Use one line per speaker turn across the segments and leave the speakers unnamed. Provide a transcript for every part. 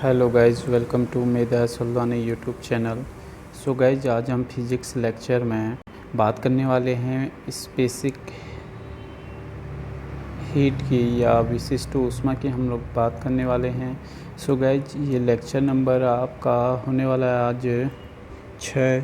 Hello guys, welcome to Medha Sultani YouTube channel. So guys, आज हम physics lecture में बात करने वाले हैं स्पेसिफिक हीट की या विशिष्ट ऊष्मा की हम लोग बात करने वाले हैं। सो गाइज, ये लेक्चर नंबर आपका होने वाला है आज 6।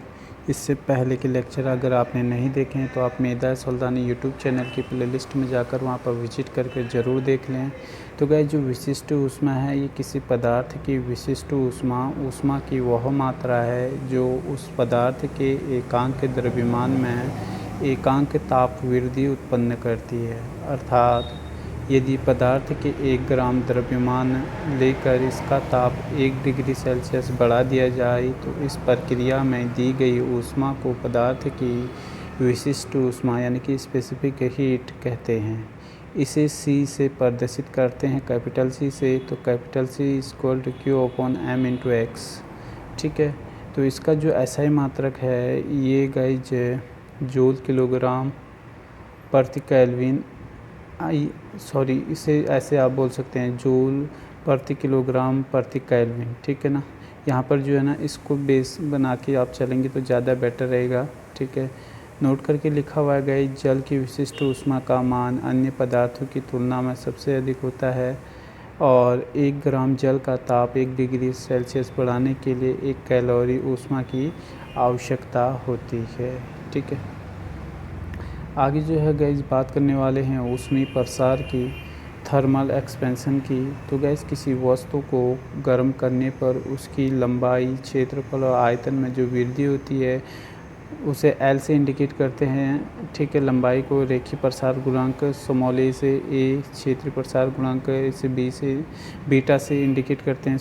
इससे पहले के लेक्चर अगर आपने नहीं देखे हैं तो आप मेधा सुल्तानी यूट्यूब चैनल की प्लेलिस्ट में जाकर वहाँ पर विजिट करके ज़रूर देख लें। तो गाइस, जो विशिष्ट ऊष्मा है ये किसी पदार्थ की विशिष्ट ऊष्मा की वह मात्रा है जो उस पदार्थ के एकांक द्रव्यमान में एकांक ताप वृद्धि उत्पन्न करती है। अर्थात यदि पदार्थ के 1 ग्राम द्रव्यमान लेकर इसका ताप 1 डिग्री सेल्सियस बढ़ा दिया जाए तो इस प्रक्रिया में दी गई ऊष्मा को पदार्थ की विशिष्ट ऊष्मा यानी कि स्पेसिफिक हीट कहते हैं। इसे C से प्रदर्शित करते हैं, कैपिटल C से। तो कैपिटल C = Q/m/x। ठीक है, तो इसका जो SI मात्रक है ये गाइज जूल किलोग्राम प्रति केल्विन इसे ऐसे आप बोल सकते हैं जूल प्रति किलोग्राम प्रति केल्विन। ठीक है ना, यहाँ पर जो है ना इसको बेस बना के आप चलेंगे तो ज़्यादा बेटर रहेगा। ठीक है, नोट करके लिखा हुआ है गाइस, जल की विशिष्ट ऊष्मा का मान अन्य पदार्थों की तुलना में सबसे अधिक होता है और 1 ग्राम जल का ताप 1 डिग्री सेल्सियस बढ़ाने के लिए 1 कैलोरी ऊष्मा की आवश्यकता होती है। ठीक है, आगे जो है गाइस बात करने वाले हैं ऊष्मीय प्रसार की, थर्मल एक्सपेंशन की। तो गैस किसी वस्तु को गर्म करने पर उसकी लंबाई, क्षेत्रफल और आयतन में जो वृद्धि होती है उसे L से इंडिकेट करते हैं। ठीक है, लंबाई को रेखीय प्रसार गुणांक a से A, क्षेत्रीय प्रसार गुणांक इसे बीटा से इंडिकेट करते हैं,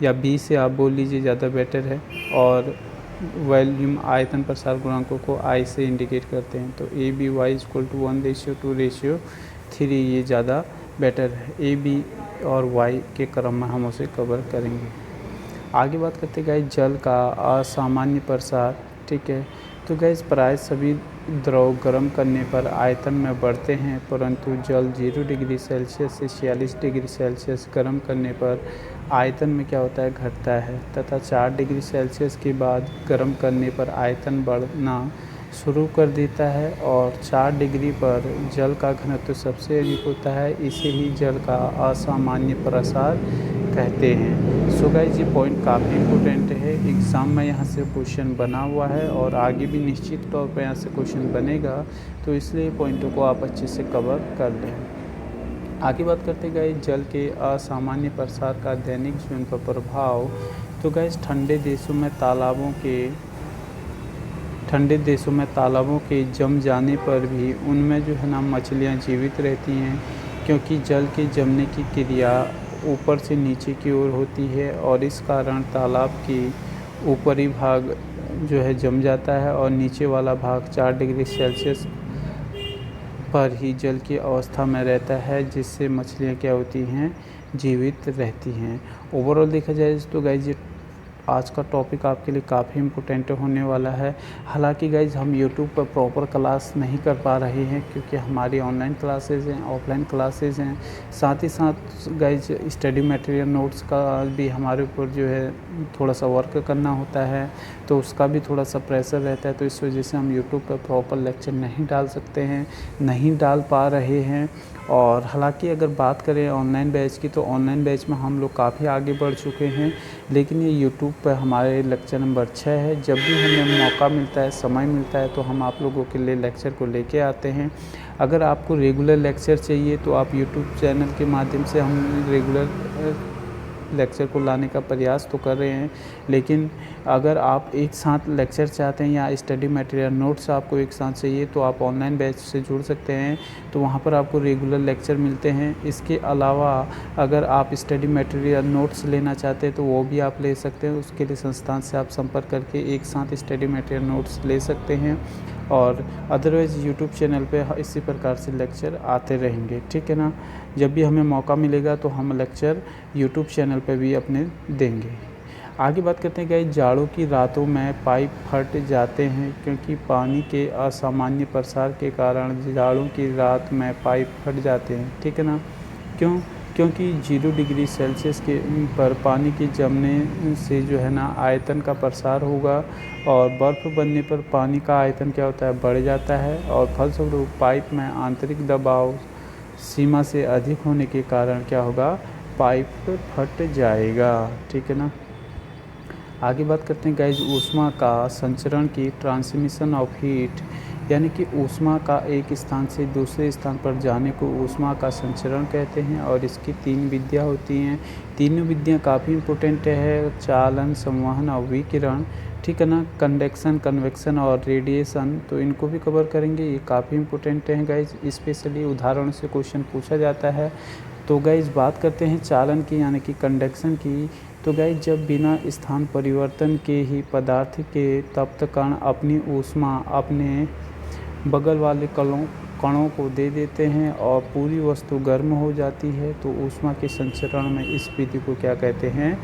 या B से आप बोल लीजिए, ज़्यादा बेटर है। और वॉल्यूम आयतन प्रसार गुणांकों को I से इंडिकेट करते हैं। तो ABY = 1:2:3, ये ज़्यादा बेटर है। AB और Y के क्रम में हम उसे कवर करेंगे। आगे बात करते हैं गाइस जल का असामान्य प्रसार। ठीक है, तो गाइस प्राय सभी द्रव गर्म करने पर आयतन में बढ़ते हैं, परंतु जल 0 डिग्री सेल्सियस से 46 डिग्री सेल्सियस गर्म करने पर आयतन में क्या होता है, घटता है, तथा 4 डिग्री सेल्सियस के बाद गर्म करने पर आयतन बढ़ना शुरू कर देता है और 4 डिग्री पर जल का घनत्व सबसे अधिक होता है। इसे ही जल का असामान्य प्रसार कहते हैं। सो गाइस, ये पॉइंट काफ़ी इम्पोर्टेंट है, एग्ज़ाम में यहाँ से क्वेश्चन बना हुआ है और आगे भी निश्चित तौर पर यहाँ से क्वेश्चन बनेगा, तो इसलिए पॉइंटों को आप अच्छे से कवर कर लें। आगे बात करते गए जल के असामान्य प्रसार का दैनिक जीवन पर प्रभाव। तो गाइस ठंडे देशों में तालाबों के जम जाने पर भी उनमें जो है ना मछलियाँ जीवित रहती हैं, क्योंकि जल के जमने की क्रिया ऊपर से नीचे की ओर होती है और इस कारण तालाब की ऊपरी भाग जो है जम जाता है और नीचे वाला भाग 4 डिग्री सेल्सियस पर ही जल की अवस्था में रहता है, जिससे मछलियाँ क्या होती हैं, जीवित रहती हैं। ओवरऑल देखा जाए तो गाइस ये आज का टॉपिक आपके लिए काफ़ी इम्पोर्टेंट होने वाला है। हालांकि गाइज हम यूट्यूब पर प्रॉपर क्लास नहीं कर पा रहे हैं क्योंकि हमारी ऑनलाइन क्लासेस हैं, ऑफलाइन क्लासेस हैं। साथ ही साथ गाइज स्टडी मटेरियल नोट्स का भी हमारे ऊपर जो है थोड़ा सा वर्क करना होता है, तो उसका भी थोड़ा सा प्रेशर रहता है। तो इस वजह से हम यूट्यूब पर प्रॉपर लेक्चर नहीं डाल सकते हैं, नहीं डाल पा रहे हैं। और हालांकि अगर बात करें ऑनलाइन बैच की, तो ऑनलाइन बैच में हम लोग काफ़ी आगे बढ़ चुके हैं, लेकिन ये यूट्यूब पर हमारे लेक्चर नंबर 6 है। जब भी हमें मौका मिलता है, समय मिलता है, तो हम आप लोगों के लिए लेक्चर को लेके आते हैं। अगर आपको रेगुलर लेक्चर चाहिए तो आप यूट्यूब चैनल के माध्यम से हम रेगुलर लेक्चर को लाने का प्रयास तो कर रहे हैं, लेकिन अगर आप एक साथ लेक्चर चाहते हैं या स्टडी मटेरियल नोट्स आपको एक साथ चाहिए तो आप ऑनलाइन बैच से जुड़ सकते हैं, तो वहाँ पर आपको रेगुलर लेक्चर मिलते हैं। इसके अलावा अगर आप स्टडी मटेरियल नोट्स लेना चाहते हैं तो वो भी आप ले सकते हैं। उसके लिए संस्थान से आप संपर्क करके एक साथ स्टडी मटेरियल नोट्स ले सकते हैं और अदरवाइज़ यूट्यूब चैनल पे इसी प्रकार से लेक्चर आते रहेंगे। ठीक है ना, जब भी हमें मौका मिलेगा तो हम लेक्चर यूट्यूब चैनल पे भी अपने देंगे। आगे बात करते हैं कि जाड़ों की रातों में पाइप फट जाते हैं, क्योंकि पानी के असामान्य प्रसार के कारण जाड़ों की रात में पाइप फट जाते हैं। ठीक है ना, क्यों? क्योंकि 0 डिग्री सेल्सियस के पर पानी के जमने से जो है ना आयतन का प्रसार होगा और बर्फ़ बनने पर पानी का आयतन क्या होता है, बढ़ जाता है और फलस्वरूप पाइप में आंतरिक दबाव सीमा से अधिक होने के कारण क्या होगा, पाइप फट जाएगा। ठीक है ना। आगे बात करते हैं गाइज ऊष्मा का संचरण की, ट्रांसमिशन ऑफ हीट, यानी कि ऊष्मा का एक स्थान से दूसरे स्थान पर जाने को ऊष्मा का संचरण कहते हैं और इसकी 3 विधियाँ होती हैं। तीनों विधियाँ काफ़ी इम्पोर्टेंट है, चालन, संवहन और विकिरण। ठीक है ना। कंडक्शन, कन्वेक्शन और रेडिएशन, तो इनको भी कवर करेंगे, ये काफ़ी इम्पोर्टेंट हैं गाइज, स्पेशली उदाहरण से क्वेश्चन पूछा जाता है। तो गाइज बात करते हैं चालन की यानी कि कंडक्शन की। तो गाइज जब बिना स्थान परिवर्तन के ही पदार्थ के तप्त कण अपनी ऊष्मा अपने बगल वाले कणों को दे देते हैं और पूरी वस्तु गर्म हो जाती है, तो ऊष्मा के संचरण में इस विधि को क्या कहते हैं,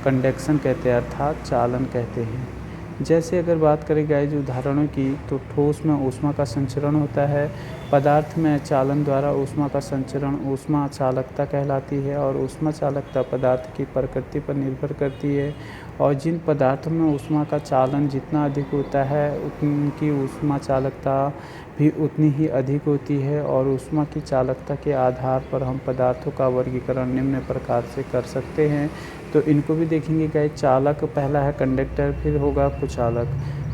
कंडक्शन कहते हैं, अर्थात चालन कहते हैं। जैसे अगर बात करें गाइज उदाहरणों की, तो ठोस में ऊष्मा का संचरण होता है, पदार्थ में चालन द्वारा ऊष्मा का संचरण ऊष्मा चालकता कहलाती है और ऊष्मा चालकता पदार्थ की प्रकृति पर निर्भर करती है और जिन पदार्थों में ऊष्मा का चालन जितना अधिक होता है उनकी ऊष्मा चालकता भी उतनी ही अधिक होती है और ऊष्मा की चालकता के आधार पर हम पदार्थों का वर्गीकरण निम्न प्रकार से कर सकते हैं। तो इनको भी देखेंगे गाइस। चालक पहला है कंडक्टर, फिर होगा कुचालक।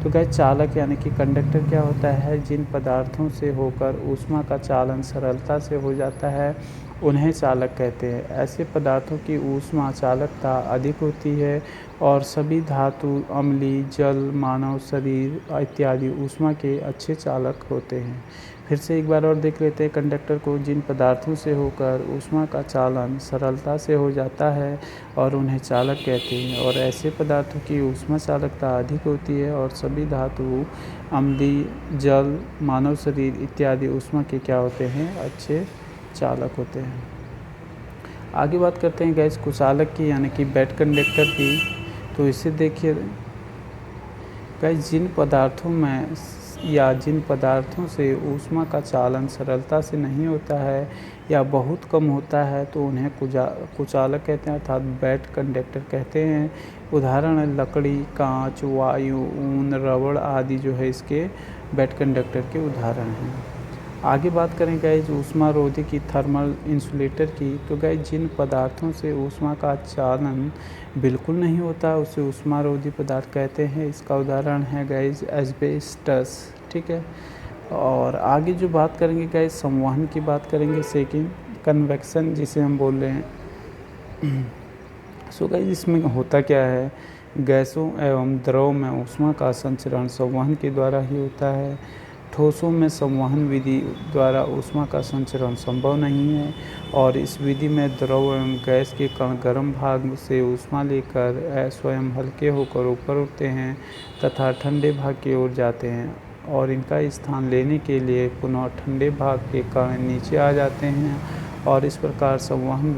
तो गाइस चालक यानी कि कंडक्टर क्या होता है, जिन पदार्थों से होकर ऊष्मा का चालन सरलता से हो जाता है उन्हें चालक कहते हैं। ऐसे पदार्थों की ऊष्मा चालकता अधिक होती है और सभी धातु, अम्लीय, जल, मानव शरीर इत्यादि ऊष्मा के अच्छे चालक होते हैं। फिर से एक बार और देख लेते हैं कंडक्टर को, जिन पदार्थों से होकर ऊष्मा का चालन सरलता से हो जाता है और उन्हें चालक कहते हैं और ऐसे पदार्थों की ऊष्मा चालकता अधिक होती है और सभी धातु, अम्लीय, जल, मानव शरीर इत्यादि ऊष्मा के क्या होते हैं, अच्छे चालक होते हैं। आगे बात करते हैं गैस कुचालक की यानी कि बैड कंडक्टर की। तो इसे देखिए गैस, जिन पदार्थों में या जिन पदार्थों से ऊष्मा का चालन सरलता से नहीं होता है या बहुत कम होता है तो उन्हें कुचालक कहते हैं अर्थात बैड कंडक्टर कहते हैं। उदाहरण है लकड़ी, कांच, वायु, ऊन, रबड़ आदि जो है इसके बैड कंडक्टर के उदाहरण हैं। आगे बात करें गाइज ऊष्मारोधी की, थर्मल इंसुलेटर की। तो गाइज जिन पदार्थों से ऊष्मा का चालन बिल्कुल नहीं होता उसे ऊष्मारोधी पदार्थ कहते हैं। इसका उदाहरण है गाइज एस्बेस्टस। ठीक है। और आगे जो बात करेंगे गाइज संवहन की बात करेंगे, सेकंड कन्वेक्शन जिसे हम बोल रहे हैं। सो गाइज इसमें होता क्या है, गैसों एवं द्रव में ऊष्मा का संचरण संवहन के द्वारा ही होता है। ठोसों में संवहन विधि द्वारा ऊष्मा का संचरण संभव नहीं है और इस विधि में द्रव एवं गैस के कण गर्म भाग से ऊष्मा लेकर स्वयं हल्के होकर ऊपर उठते हैं तथा ठंडे भाग की ओर जाते हैं और इनका स्थान लेने के लिए पुनः ठंडे भाग के कण नीचे आ जाते हैं और इस प्रकार संवहन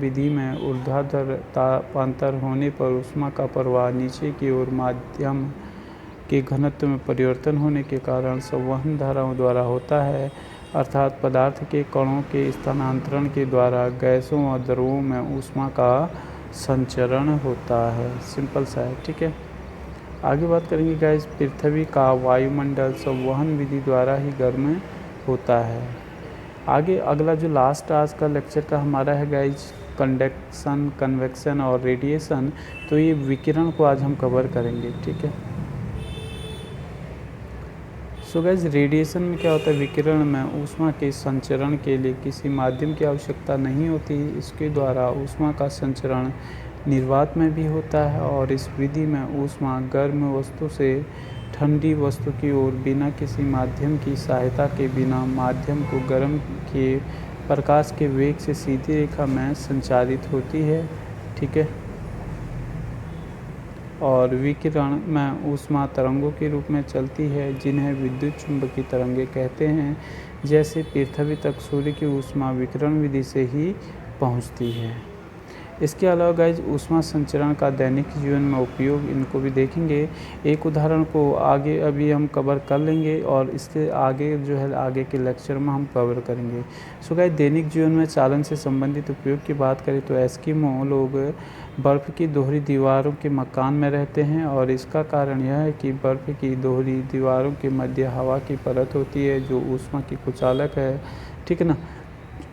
विधि में ऊर्ध्वाधर तापांतर होने पर ऊष्मा का प्रवाह नीचे की ओर माध्यम के घनत्व में परिवर्तन होने के कारण संवहन धाराओं द्वारा होता है, अर्थात पदार्थ के कणों के स्थानांतरण के द्वारा गैसों और द्रवों में ऊष्मा का संचरण होता है। सिंपल सा है। ठीक है। आगे बात करेंगे गाइस पृथ्वी का वायुमंडल संवहन विधि द्वारा ही गर्म होता है। आगे अगला जो लास्ट आज का लेक्चर का हमारा है गाइज कंडक्शन, कन्वेक्शन और रेडिएशन। तो ये विकिरण को आज हम कवर करेंगे। ठीक है। सो गाइज रेडिएशन में क्या होता है, विकिरण में ऊष्मा के संचरण के लिए किसी माध्यम की आवश्यकता नहीं होती, इसके द्वारा ऊष्मा का संचरण निर्वात में भी होता है और इस विधि में ऊष्मा गर्म वस्तु से ठंडी वस्तु की ओर बिना किसी माध्यम की सहायता के बिना माध्यम को गर्म किए प्रकाश के वेग से सीधी रेखा में संचारित होती है। ठीक है। और विकिरण में ऊष्मा तरंगों के रूप में चलती है जिन्हें विद्युत चुंबकीय तरंगें कहते हैं। जैसे पृथ्वी तक सूर्य की ऊष्मा विकिरण विधि से ही पहुंचती है। इसके अलावा गाइज ऊष्मा संचरण का दैनिक जीवन में उपयोग, इनको भी देखेंगे। एक उदाहरण को आगे अभी हम कवर कर लेंगे और इसके आगे जो है आगे के लेक्चर में हम कवर करेंगे। सो गाइज दैनिक जीवन में चालन से संबंधित उपयोग की बात करें तो एस्किमो लोग बर्फ़ की दोहरी दीवारों के मकान में रहते हैं और इसका कारण यह है कि बर्फ़ की दोहरी दीवारों के मध्य हवा की परत होती है जो ऊष्मा की कुचालक है, ठीक है ना,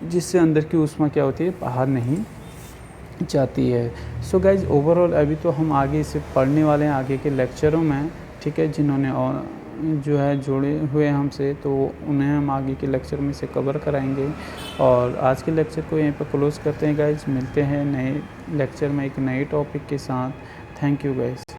जिससे अंदर की ऊष्मा क्या होती है, बाहर नहीं जाती है। सो गाइज ओवरऑल अभी तो हम आगे इसे पढ़ने वाले हैं आगे के लेक्चरों में, ठीक है। जिन्होंने और जो है जुड़े हुए हमसे तो उन्हें हम आगे के लेक्चर में से कवर कराएंगे। और आज के लेक्चर को यहीं पर क्लोज़ करते हैं गाइज। मिलते हैं नए लेक्चर में एक नए टॉपिक के साथ। Thank you guys.